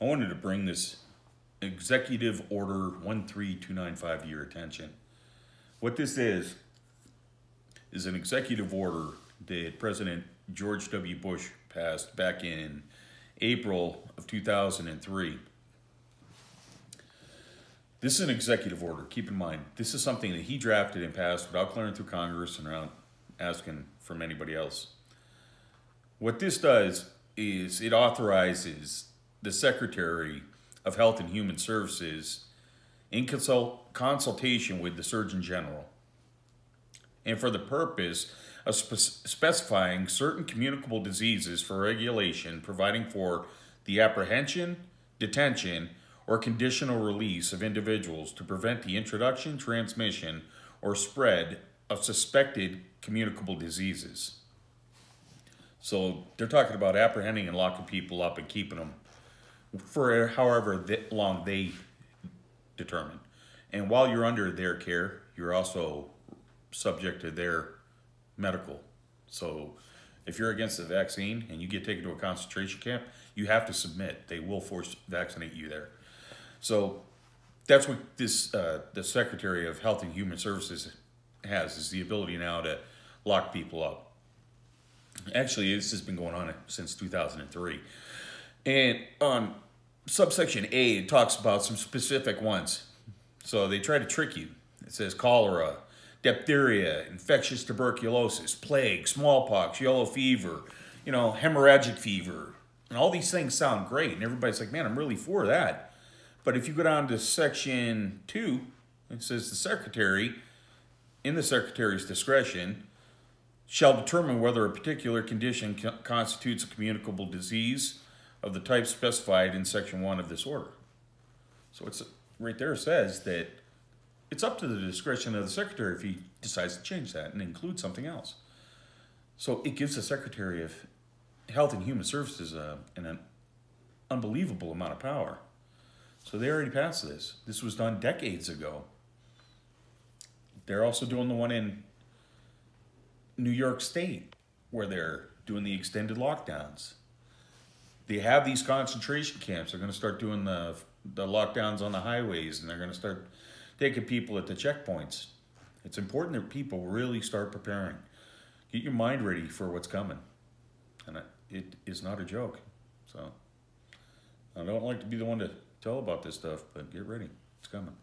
I wanted to bring this Executive Order 13295 to your attention. What this is an executive order that President George W. Bush passed back in April of 2003. This is an executive order. Keep in mind, this is something that he drafted and passed without clearing through Congress and without asking from anybody else. What this does is it authorizes the Secretary of Health and Human Services in consultation with the Surgeon General, and for the purpose of specifying certain communicable diseases for regulation, providing for the apprehension, detention, or conditional release of individuals to prevent the introduction, transmission, or spread of suspected communicable diseases. So they're talking about apprehending and locking people up and keeping them for however long they determine. And while you're under their care, you're also subject to their medical. So if you're against the vaccine and you get taken to a concentration camp, you have to submit. They will force vaccinate you there. So that's what this the Secretary of Health and Human Services has, is the ability now to lock people up. Actually, this has been going on since 2003. And on subsection A, it talks about some specific ones. So they try to trick you. It says cholera, diphtheria, infectious tuberculosis, plague, smallpox, yellow fever, hemorrhagic fever. And all these things sound great. And everybody's like, man, I'm really for that. But if you go down to section 2, it says the Secretary, in the Secretary's discretion, shall determine whether a particular condition constitutes a communicable disease of the type specified in section 1 of this order. So it's right there says that it's up to the discretion of the Secretary if he decides to change that and include something else. So it gives the Secretary of Health and Human Services an unbelievable amount of power. So they already passed this. This was done decades ago. They're also doing the one in New York State where they're doing the extended lockdowns. They have these concentration camps. They're going to start doing the lockdowns on the highways, and they're going to start taking people at the checkpoints. It's important that people really start preparing. Get your mind ready for what's coming. And it is not a joke. So I don't like to be the one to tell about this stuff, but get ready. It's coming.